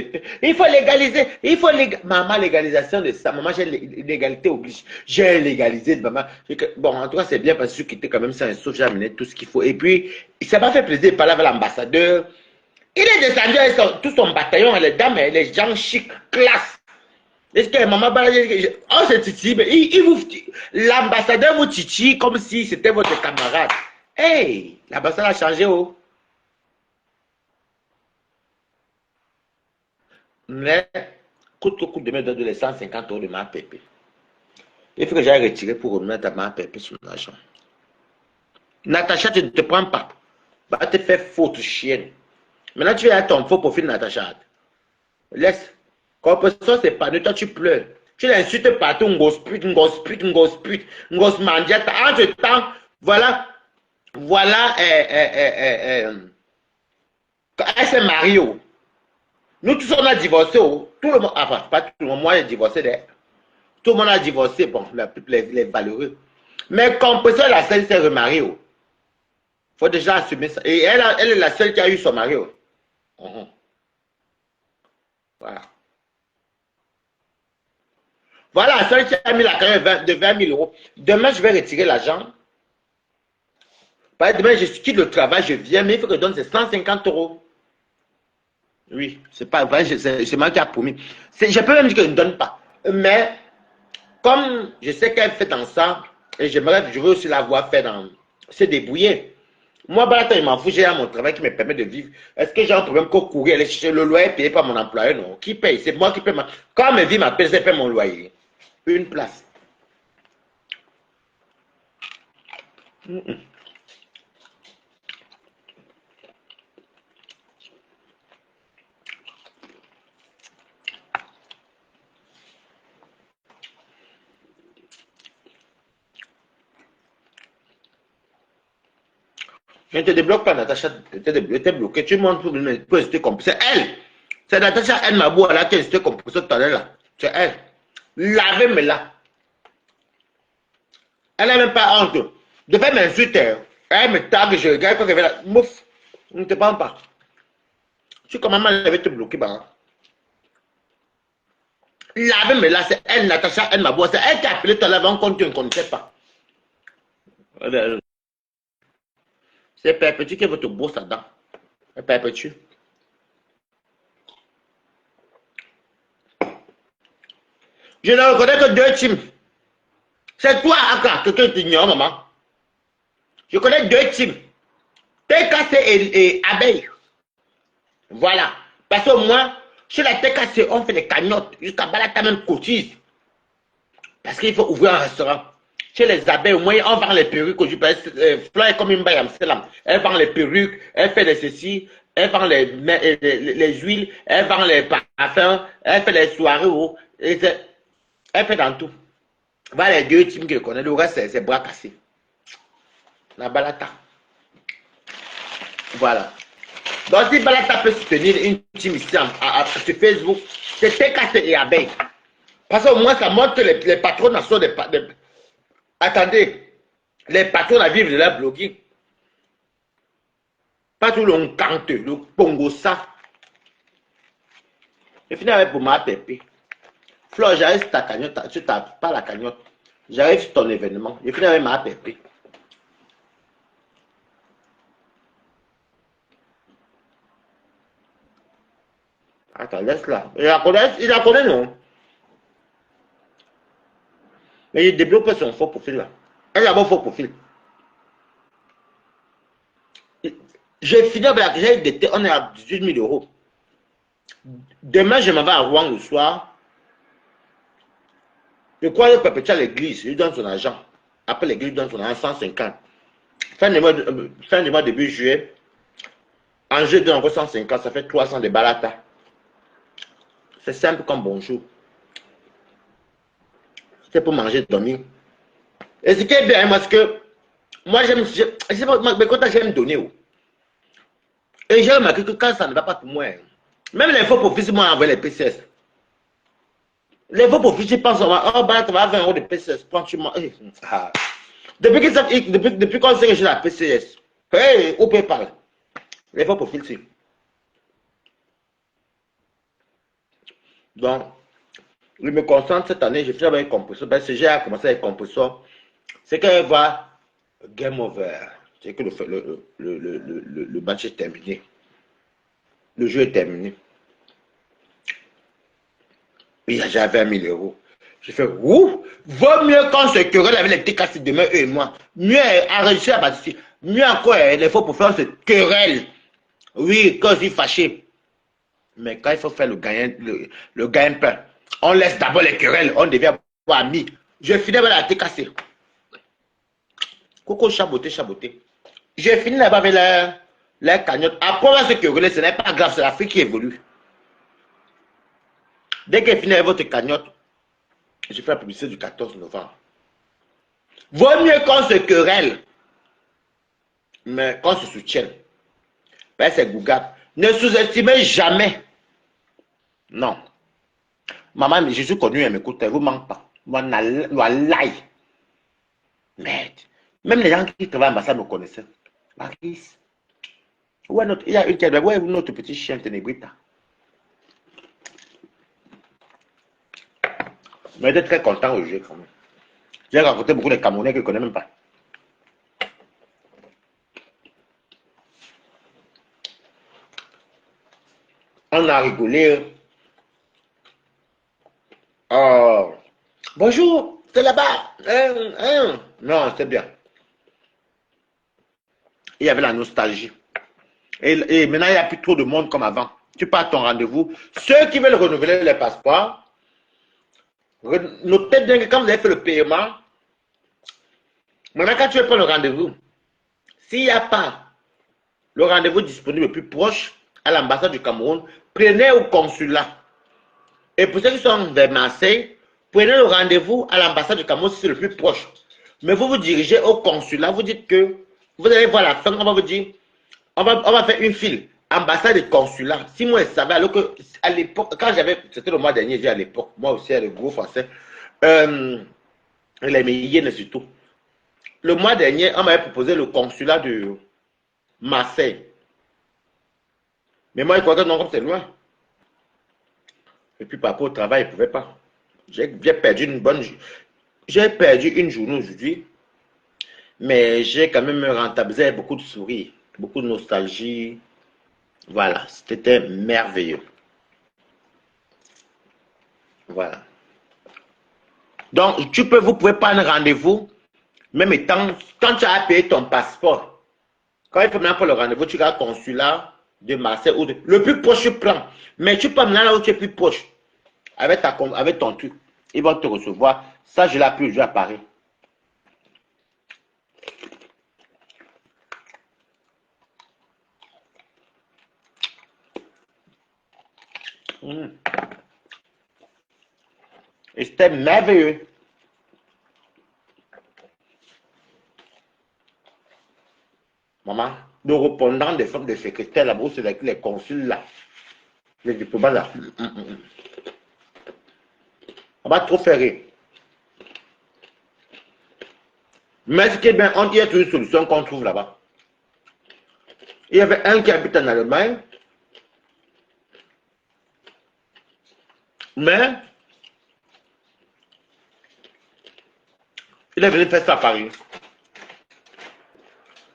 Speaker 1: il faut légaliser. Il faut maman, légalisation de ça. Maman, j'ai l'égalité oblige. J'ai légalisé de maman. Bon, en tout cas, c'est bien parce que je quittais quand même ça un sauf, j'ai amené tout ce qu'il faut. Et puis, ça m'a fait plaisir de parler avec l'ambassadeur. Il est descendu avec tout son bataillon, les dames, les gens chics, classe. Est-ce que maman, oh, c'est titi, l'ambassadeur vous titi comme si c'était votre camarade. Hey, l'ambassade a changé, oh. Mais, coûte que coûte de me donner les 150 € de ma pépé. Il faut que j'aille retirer pour remettre à ma pépé son argent. Natacha, tu ne te prends pas. Va te faire faute chienne. Maintenant, tu es à ton faux profil, Natacha. Laisse. Compréhension, c'est pas de toi, tu pleures. Tu l'insultes partout, une grosse pute, une grosse pute, une grosse pute, une grosse mendiate. Entre temps, voilà, elle s'est mariée. Nous tous, on a divorcé. Tout le monde, enfin, pas tout le monde, moi j'ai divorcé. Tout le monde a divorcé, bon, les valeureux. Mais compréhension, la seule s'est remariée. Il faut déjà assumer ça. Et elle est la seule qui a eu son mari. Voilà. Voilà, celle qui a mis la cagnotte de 20 000 €. Demain, je vais retirer l'argent. Demain, je quitte le travail, je viens, mais il faut que je donne ces 150 €. Oui, c'est pas vrai, c'est moi qui a promis. Je peux même dire que je ne donne pas. Mais, comme je sais qu'elle fait dans ça, et je veux aussi la voir faire dans... se débrouiller. Moi, je m'en fous, j'ai mon travail qui me permet de vivre. Est-ce que j'ai un problème qu'au courir, aller chercher le loyer payé par mon employeur? Non. Qui paye? C'est moi qui paye. Quand ma vie m'appelle, je paye mon loyer. Une place. Je ne te débloque pas, Natacha. T'es bloqué. Tu montres pour rester complice. C'est elle. C'est Natacha Elle Mabou là qui est restée complice tout à l'heure là. C'est elle. Lavez-moi là. Elle n'a même pas honte. De faire m'insulter. Elle me tague, je regarde quand elle va là. Mouf. Ne te prends pas. Tu comme maman, elle va te bloquer. Bah. Lavez-moi là. C'est elle, Natacha Elle Mabou. C'est elle qui a appelé tout à l'heure. On compte, tu ne connaissais pas. C'est Perpétue qui est votre boss là-dedans. C'est Perpétue. Je ne reconnais que deux teams. C'est toi, Aka, que tu ignores, maman. Je connais deux teams. TKC et Abeille. Voilà. Parce que moi, chez la TKC, on fait des cagnottes. Jusqu'à Balata même cotise. Parce qu'il faut ouvrir un restaurant. Chez les abeilles, au moins, on vend les perruques. Fleur est comme une baille Amsterdam. Elle vend les perruques, elle fait les ceci, elle vend les huiles, elle vend les parfums, elle fait les soirées. Elle fait dans tout. Voilà les deux teams que je connais. Le reste, c'est bras cassés. La Balata. Voilà. Donc, si Balata peut soutenir une team ici sur Facebook, c'est TKC et Abeille. Parce qu'au moins, ça montre que les patrons sont des... Attendez, les patrons à vivre de leur blogging. Pas tout le cante, le pongo ça. Je finis avec pour ma pépé. Flore, j'arrive sur ta cagnotte, sur pas la cagnotte. J'arrive sur ton événement. Je finis avec ma pépé. Attends, laisse là. Il la connaît, non? Mais il débloque son faux profil là. Elle a mon faux profil. J'ai fini avec la cagnotte d'été, on est à 18 000 €. Demain, je m'en vais à Rouen le soir. Je crois que Perpétue à l'église, il donne son argent. Après l'église, il donne son argent 150. Fin de mois, début juillet. En juillet, il donne encore 150, ça fait 300 de balata. C'est simple comme bonjour. c'est pour manger, dormir. Et ce qui est bien, parce que moi, j'aime, mais quand j'aime donner. Oh. Et j'ai remarqué que quand ça ne va pas pour moi, même les faux profits, moi, envoyé les PCS. Les faux profits, je pense, oh, bah, tu vas avoir 20 € de PCS. Quand tu m'as. Depuis qu'on sait que j'ai la PCS, hey, au PayPal, les faux profils, si. Donc, je me concentre cette année, je fais avec un compresseur. Ben, si j'ai commencé avec un compresseur, c'est qu'elle va game over. C'est que le match est terminé. Le jeu est terminé. Et j'avais 20 000 €. Je fais, ouh, vaut mieux qu'on se querelle avec les TKC demain, eux et moi. Mieux enregistrer la partie. Mieux encore, les faux pour faire se querelle. Oui, quand je suis fâché. Mais quand il faut faire le gagne-pain, on laisse d'abord les querelles, on devient amis. Je finis avec la TKC. Coco chaboté, chaboté. J'ai fini là-bas avec la cagnotte. Après, on va se quereller, ce n'est pas grave, c'est l'Afrique qui évolue. Dès qu'elle finit avec votre cagnotte, je fais la publicité du 14 novembre. Vaut mieux qu'on se querelle, mais qu'on se soutienne. Ben, c'est Google. Ne sous-estimez jamais. Non. Maman, je suis connu, elle m'écoute, elle ne vous manque pas. Moi, l'aïe. Merde. Même les gens qui travaillent à l'ambassade me connaissaient. Maris. Ouais, il y a une qui a dit, ouais, notre petit chien Ténébrita. Mais j'étais très content au jeu quand même. J'ai rencontré beaucoup de Camerounais que je ne connais même pas. On a rigolé. Oh. Bonjour, c'est là-bas. Non, c'est bien. Il y avait la nostalgie. Et maintenant, il n'y a plus trop de monde comme avant. Tu pars à ton rendez-vous. Ceux qui veulent renouveler les passeports, notez bien que quand vous avez fait le paiement, maintenant, quand tu veux prendre le rendez-vous, s'il n'y a pas le rendez-vous disponible le plus proche à l'ambassade du Cameroun, prenez au consulat. Et pour ceux qui sont vers Marseille, prenez le rendez-vous à l'ambassade du Cameroun si c'est le plus proche. Mais vous vous dirigez au consulat, vous dites que vous allez voir la fin, on va vous dire, on va faire une file, ambassade et consulat. Si moi je savais, alors que à l'époque, quand j'avais, c'était le mois dernier, j'ai à l'époque, moi aussi, le gros français, les meilleurs surtout. Le mois dernier, on m'avait proposé le consulat de Marseille. Mais moi, je crois que non, comme c'est loin. Et puis, par rapport au travail, je ne pouvais pas. J'ai perdu j'ai perdu une journée aujourd'hui, mais j'ai quand même rentabilisé beaucoup de sourires, beaucoup de nostalgie. Voilà, c'était merveilleux. Voilà. Donc, vous pouvez prendre rendez-vous, même étant, quand tu as payé ton passeport, quand il faut maintenant pour le rendez-vous, tu vas au consulat de Marseille ou le plus proche, tu prends. Mais tu peux maintenant là où tu es plus proche, avec ton truc. Ils vont te recevoir. Ça, je l'ai appris aujourd'hui à Paris. Et c'était merveilleux. Maman, le répondant des femmes de secrétaire là-bas, c'est les consuls là. Les diplomates là. On va trop faire rire. Mais ce qui est bien, il y a toujours une solution qu'on trouve là-bas. Il y avait un qui habite en Allemagne. Mais il est venu faire ça à Paris.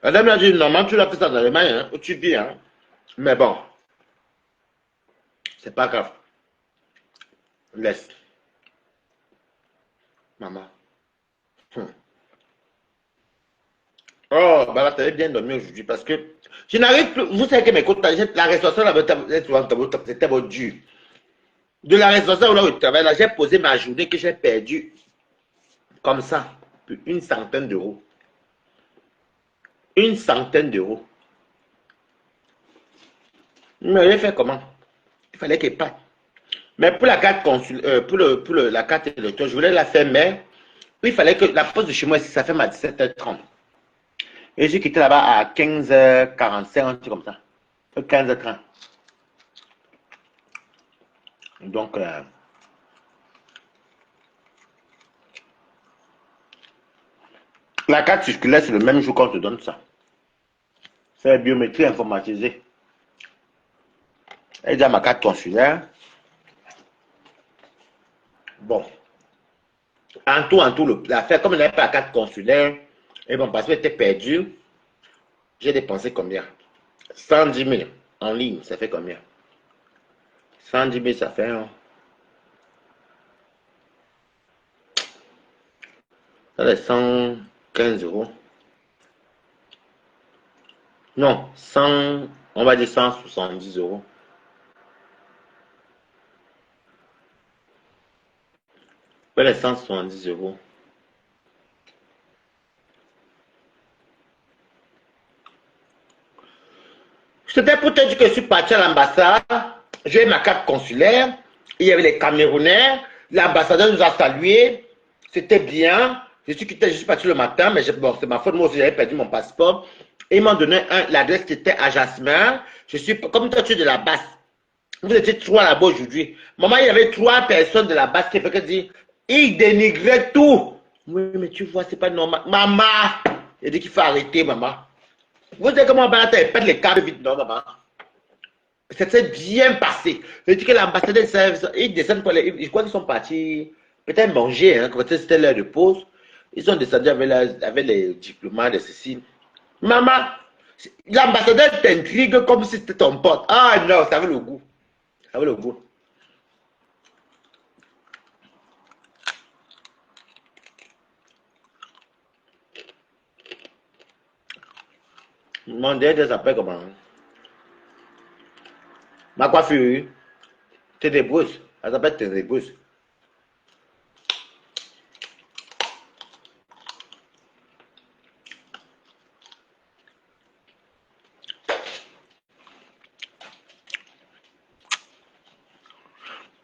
Speaker 1: La dame a dit, normalement, tu l'as fait ça en Allemagne, hein, où tu vis. Hein. Mais bon, c'est pas grave. Laisse. Maman. Oh, bah là, tu avais bien dormi aujourd'hui parce que je n'arrive plus. Vous savez que mes côtes, la restauration c'était bon dur. De la restauration là où je travaille, là, j'ai posé ma journée que j'ai perdue comme ça, une centaine d'euros. Une centaine d'euros. Mais j'ai fait comment? Il fallait qu'il parte. Mais pour la carte la carte électorale, je voulais la faire, mais Il fallait que la pause de chez moi, ça fait ma 17h30. Et j'ai quitté là-bas à 15h45, un truc comme ça. 15h30. Donc, la carte circulaire, c'est le même jour qu'on te donne ça. C'est la biométrie informatisée. Et dans ma carte consulaire. Bon. En tout, l'affaire, comme je n'avais pas la carte consulaire, et mon passeport était perdu, j'ai dépensé combien? 110 000 en ligne, ça fait combien? 110 000, ça fait, ça fait 115 euros. Non, 100, on va dire 170 euros. Ouais, les 170 euros. C'était pour te dire que je suis parti à l'ambassade, j'ai ma carte consulaire, il y avait les Camerounais, l'ambassadeur nous a salués, c'était bien. Je suis parti le matin, mais bon, c'est ma faute, moi aussi j'avais perdu mon passeport. Et ils m'ont donné l'adresse qui était à Jasmin. Comme toi tu es de la basse, vous étiez trois là-bas aujourd'hui. Maman, il y avait trois personnes de la basse qui fait que dire, ils dénigraient tout. Oui, mais tu vois, c'est pas normal. Maman, il dit qu'il faut arrêter, maman. Vous savez comment on va perdre les cartes vite, non, maman? Ça s'est bien passé. Je dis que l'ambassadeur, ils descendent pour les. Je crois qu'ils sont partis peut-être manger, hein, quand c'était l'heure de pause. Ils sont descendus avec les diplomates de ceci. Maman, l'ambassadeur t'intrigue comme si c'était ton pote. Ah non, ça avait le goût. Ça avait le goût. Mon Dieu, ça s'appelle comment? Ma coiffure, t'es des brousses. Ça s'appelle t'es des brousses.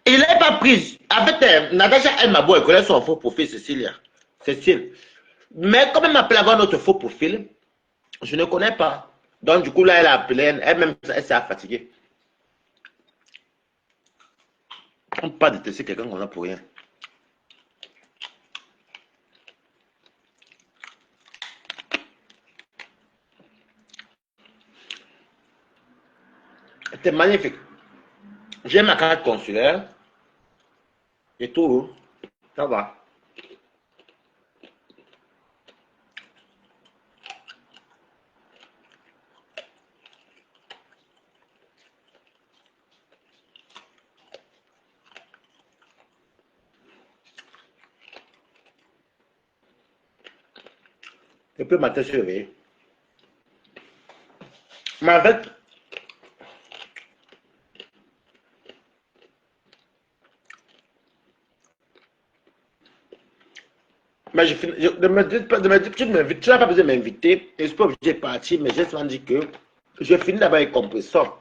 Speaker 1: Il n'est pas pris. En fait, Natacha, elle m'a beau, elle connaît son faux profil, Cécilia. Cécile. Mais comme elle m'appelle avoir notre faux profil, je ne connais pas. Donc, du coup, là, elle a appelé, elle-même, elle s'est fatiguée. On ne peut pas détester quelqu'un qu'on a pour rien. C'était magnifique. J'ai ma carte consulaire et tout. Ça va. Et puis, matin, je suis réveillé. Mais en fait, mais de me dire, tu m'invites, tu n'as pas besoin de m'inviter. Et je ne suis pas obligé de partir, mais j'ai souvent dit que je finis d'abord avec compresseur.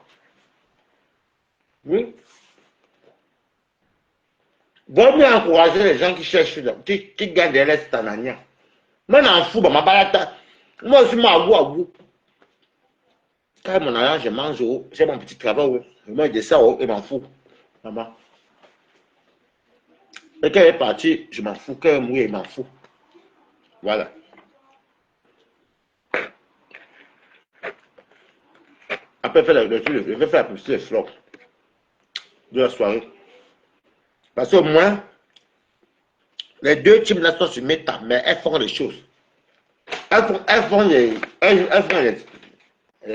Speaker 1: Oui. Vaut mieux encourager les gens qui cherchent, qui gagnent des restes en année. Moi, je m'en fous, ma balade. Moi aussi, moi, à vous. Quand mon argent, je mange, j'ai mon petit travail, je mange de ça, et m'en fous. Maman. Et quand elle est partie, je m'en fous. Quand elle est mouillée, je m'en fous. Voilà. Après, je vais faire la publicité des fleurs de la soirée. Parce qu'au moins, les deux teams là sont sur méta, mais elles font les choses. Elles font les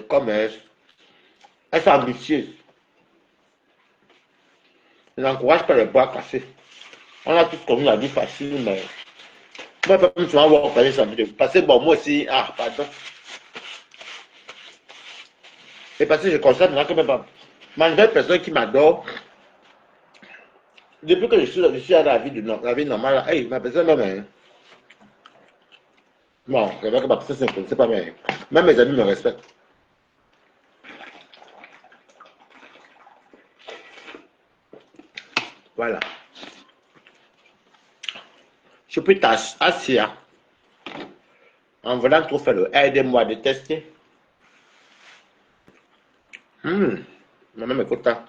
Speaker 1: commerces. Elles sont ambitieuses. Je n'encourage pas les bras cassés. On a tous connu la vie facile, mais moi, je peux même souvent voir passer sa vidéo. Parce que bon, moi aussi, ah, pardon. Et parce que je constate maintenant que même ma nouvelle personne qui m'adore, depuis que je suis à la vie normale, là, hey, ma personne même, hein. Bon, c'est vrai que ma personne ne connaissait pas, mais même mes amis me respectent. Voilà. Je peux t'assurer. En venant trop faire le aide-moi de tester. Maman écoute ça.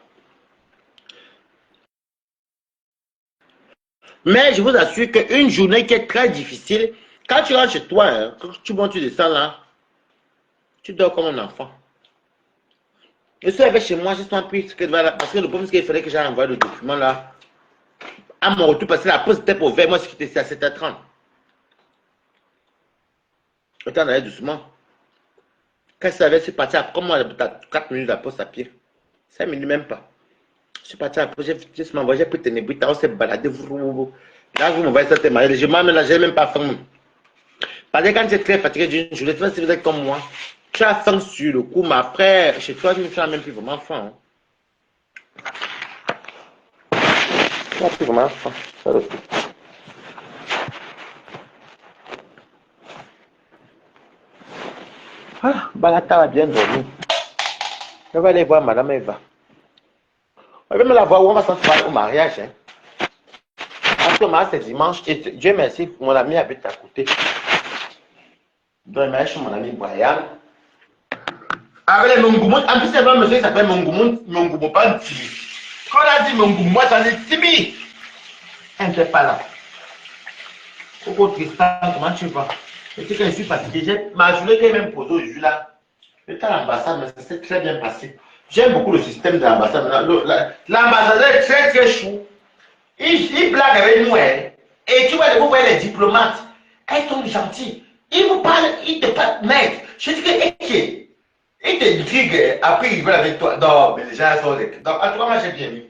Speaker 1: Mais je vous assure qu'une journée qui est très difficile, quand tu rentres chez toi, hein, quand tu montes, tu descends là, tu dors comme un enfant. Je suis arrivé chez moi, je suis pris parce que le problème c'est qu'il fallait que j'aille envoyer le document là. À mon retour, parce que la pause était pour vers moi, c'était à 7h30. Je t'en allais doucement. Quand ça avait, c'est parti à comme moi, 4 minutes de la pause à pied. 5 minutes même pas. Je suis parti à la pause, j'ai pris tes nébris, on s'est baladé. Là, vous m'envoyez ça, t'es malade. Je m'en là, j'ai même pas faim. Parce que quand tu es très fatigué d'une journée, tu vas si vous êtes comme moi, tu as faim sur le coup, mais après, chez toi, tu n'as même plus vraiment faim. Tu n'as plus vraiment faim. Ça le coup. Ah, Balata va bien dormir. Je vais aller voir Madame Eva. On va même la voir où on va s'en faire au mariage. Hein. Parce que moi, c'est dimanche. Et Dieu merci, mon ami habite à côté. Donc, je suis mon ami Brian. Avec les Mongoumoun, en plus, c'est un monsieur qui s'appelle Mongoumoun, pas un Tibi. Quand on a dit Mongoumoun, moi, ça dit Tibi. Elle n'était pas là. Coco Tristan, comment tu vas? Je sais que je suis fatigué. Ma journée qui est même posée aujourd'hui là. J'étais à l'ambassade, mais ça s'est très bien passé. J'aime beaucoup le système de l'ambassade. L'ambassadeur est très très chou. Il blague avec nous. Hein. Et tu vois, vous voyez les diplomates. Elles sont gentilles. Ils vous parlent, ils te parlent, mec. Je dis que, ils te driguent, après ils veulent avec toi. Non, mais les gens sont. Donc, en tout cas, moi j'ai bien mis.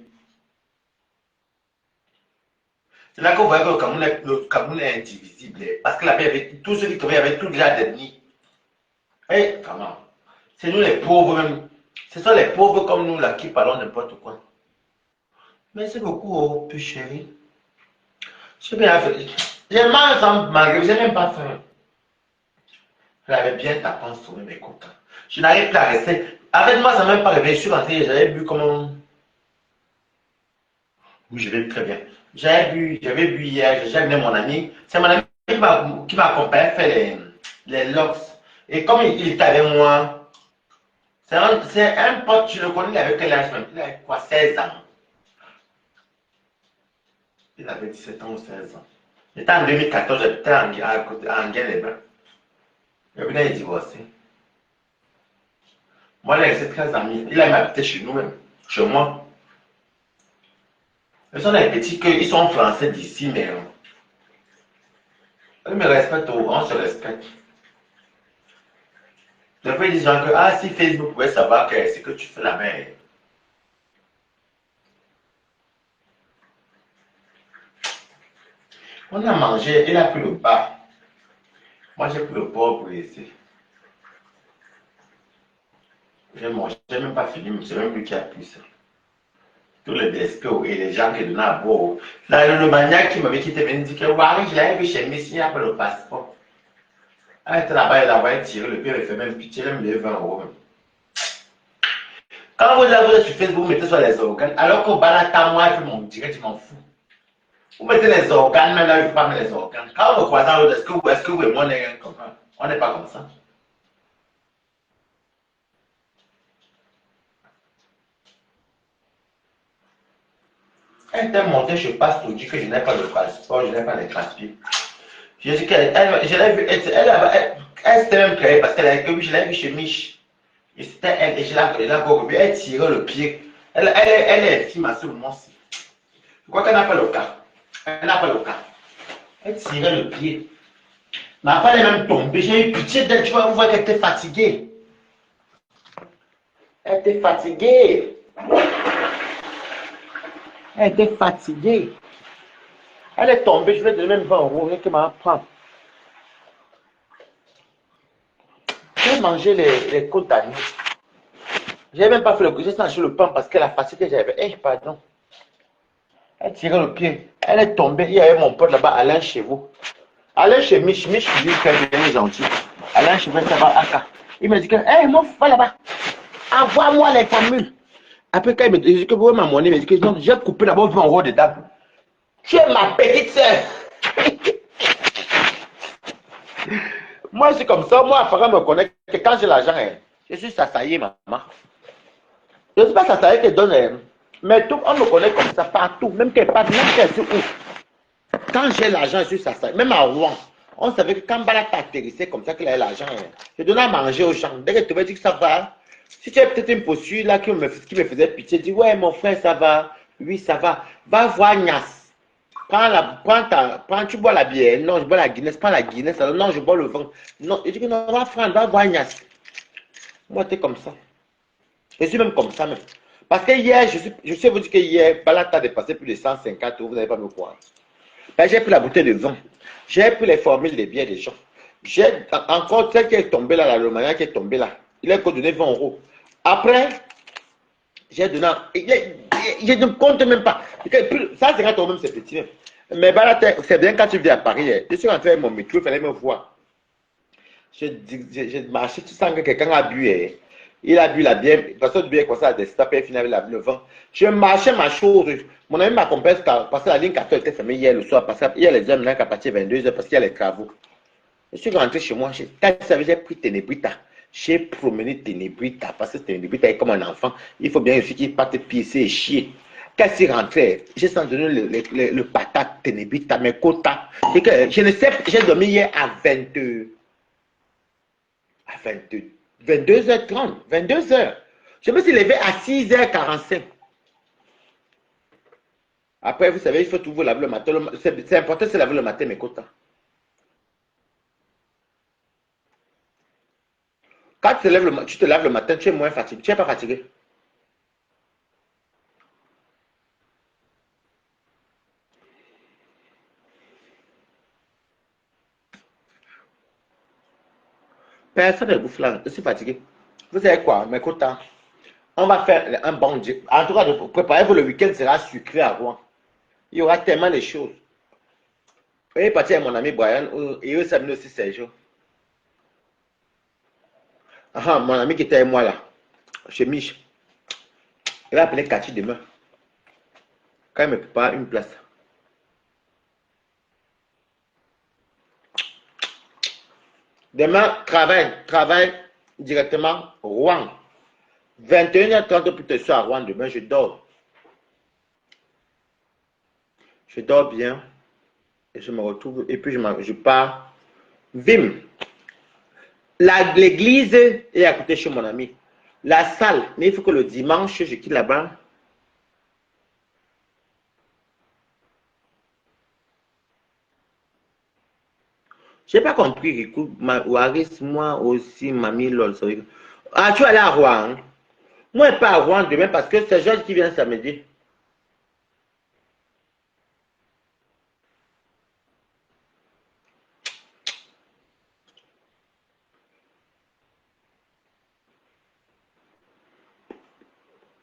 Speaker 1: C'est là qu'on voit que le Cameroun est indivisible. Parce que là-bas, tous ceux qui travaillent avec tout déjà d'ethnie. Et comment? C'est nous les pauvres même. Ce sont les pauvres comme nous là qui parlons n'importe quoi. Merci beaucoup, oh, plus chérie. Je bien fait. J'ai mal sans malgré, j'ai même pas faim. J'avais bien ta consommé mes coca. Je n'arrive plus à rester. Avec moi, ça m'a même pas réveillé. Je suis rentré, j'avais bu comme un. Oui, je vais très bien. J'avais bu hier, j'ai amené mon ami. C'est mon ami qui m'accompagne faire les locks. Et comme il était avec moi, c'est un pote, je le connais, il avait quel âge même? Il avait quoi, 16 ans? Il avait 17 ans ou 16 ans. J'étais en 2014, j'étais en Guinée-les-Bains. Il venait de divorcer. Moi, il est resté très ami. Il a habité chez nous même, chez moi. Ils sont des petits ils sont français d'ici, mais ils me respectent, on se respecte. Des fois, ils disent que ah, si Facebook pouvait savoir que c'est que tu fais la même. On a mangé, il a pris le bas. Moi, j'ai pris le porc pour laisser. J'ai mangé, j'ai même pas fini, mais c'est même lui qui a pris ça. Tous les despo et les gens qui donnaient à boire. Là, le maniaque qui m'avait quitté venu dire que oui, je l'avais vu chez Messi après le passeport. Elle était là-bas, elle avait tiré le pied, elle fait même pitié, elle me lève 20 €. Quand vous êtes sur Facebook, vous mettez sur les organes, alors qu'au Banata, moi, je m'en dirais, tu m'en fous. Vous mettez les organes, mais là, il ne faut pas mettre les organes. Quand vous croisez l'autre, est-ce que vous et moi, on n'est pas comme ça? Elle était montée, je passe pour dire que je n'ai pas le passeport, je n'ai pas les papiers. Je dis qu'elle, je l'ai vue, elle s'était même créée parce qu'elle avait que je l'ai vue chez Mich. Et c'était elle, et je l'ai encore revue, elle tirait le pied. Elle est fille à ce moment-ci. Je crois qu'elle n'a pas le cas. Elle n'a pas le cas. Elle tirait le pied. Mais après, elle est même tombée. J'ai eu pitié d'elle, tu vois, vous voyez qu'elle était fatiguée. Elle était fatiguée. Elle était fatiguée. Elle est tombée, je vais donner même 20 € qu'elle m'a pris. J'ai mangé les côtes d'agneau. Je n'ai même pas fait le coup, j'ai snatché le pain parce que la fatigue que j'avais. Eh, pardon. Elle tirait le pied. Elle est tombée. Il y avait mon pote là-bas, Alain chez vous. Alain chez Mich. Mich, je dis qu'il est gentil. Alain chez vous, ça va, Aka. Il me dit que, hé, mon frère là-bas, envoie-moi les formules. Après, quand il me dit que vous voulez ma monnaie, il me dit que non, j'ai coupé d'abord 20 € dedans. Tu es ma petite soeur. Moi, c'est comme ça. Moi, Farah me connaît que quand j'ai l'argent, je suis Sassaye, maman. Je ne suis pas Sassaye qui donne, mais tout, on me connaît comme ça partout, même qu'elle part, même qu'elle est où. Quand j'ai l'argent, je suis Sassaye. Même à Rouen, on savait que quand Bala t'atterrissait comme ça qu'il avait l'argent, je donnais à manger aux gens. Dès que tu me dis que ça va, si tu as peut-être une posture là qui me faisait pitié, dis ouais, mon frère, ça va. Oui, ça va. Va voir Nias. Tu bois la bière. Non, je bois la Guinness. Prends la Guinness. Alors, non, je bois le vin. Non, je dis que non, va prendre, va voir Nias. Moi, tu es comme ça. Je suis même comme ça, même. Parce que hier, je sais vous dire que hier, Balata a dépassé plus de 150 euros, vous n'allez pas me croire. Ben, j'ai pris la bouteille de vin. J'ai pris les formules des biens des gens. J'ai encore celle qui est tombée là, le manière qui est tombé là. Il a donné 20 euros. Après, j'ai donné. Je ne compte même pas. Ça, c'est quand même, c'est petit même. Mais Balata, c'est bien quand tu viens à Paris. Je suis rentré avec mon micro, il fallait me voir. J'ai marché, tu sens que quelqu'un a bu. Il a bu la bière, parce que le bière commençait à destaper, finalement, il a bu le vent. Je marchais ma chose. Mon ami m'accompagne parce que la ligne 14 était fermée hier le soir. Parce qu'il y a les hommes là qui à partir de 22h parce qu'il y a les travaux. Je suis rentré chez moi. J'ai pris Ténébrita. J'ai promené Ténébrita parce que Ténébrita est comme un enfant. Il faut bien aussi qu'il parte pisser et chier. Quand il est rentré, j'ai senti le patate Ténébrita, mes quotas. Je ne sais pas, j'ai dormi hier à 22h30, 22h. Je me suis levé à 6h45. Après, vous savez, il faut tout vous laver le matin. C'est important, c'est laver le matin, mes quotas. Quand tu te laves le matin, tu es moins fatigué. Tu n'es pas fatigué. Personne ne bouffe là. Je suis fatigué. Vous savez quoi, mes quotas? On va faire un bon Dieu. En tout cas, préparez-vous, le week-end sera sucré à Rouen. Il y aura tellement de choses. Je vais partir avec mon ami Brian et eux s'amener aussi Sergio. Ah, mon ami qui était avec moi là, chez Mich, il va appeler Cathy demain. Quand il me prépare une place. Demain, travail directement Rouen. 21h30 plus tard soir à Rouen. Demain, je dors. Je dors bien. Et je me retrouve. Et puis, je pars. Vim. L'église est à côté chez mon ami. La salle, mais il faut que le dimanche, je quitte là-bas. Je n'ai pas compris, écoute, Waris, moi aussi, mamie, lol. Ah, tu es allé à Rouen. Hein? Moi, je ne pas à Rouen demain parce que c'est Georges qui vient samedi.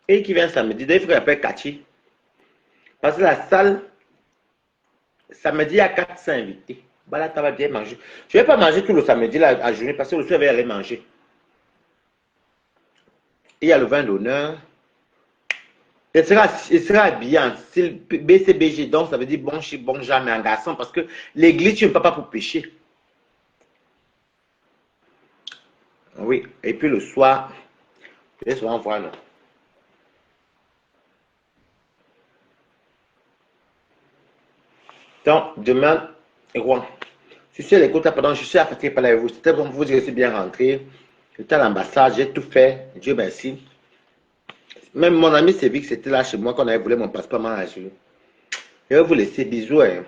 Speaker 1: Et qui vient samedi. Il faut que j'appelle Cathy. Parce que la salle, samedi, il y a 400 invités. Bah là, tu vas bien manger. Je ne vais pas manger tout le samedi là, à journée parce que le soir, je vais aller manger. Il y a le vin d'honneur. Il sera habillé en style BCBG, donc ça veut dire bon chic, bon genre, mais en garçon, parce que l'église, tu ne peux pas pour pécher. Oui, et puis le soir, je vais souvent voir. Non? Donc, demain, Rouen. Je suis à l'écoute, pardon, je suis fatigué par la vous. C'était bon pour vous dire que je suis bien rentré. J'étais à l'ambassade, j'ai tout fait. Dieu merci. Même mon ami Sévic, c'était là chez moi quand on avait voulu mon passeport à la journée. Je vais vous laisser bisous. Hein.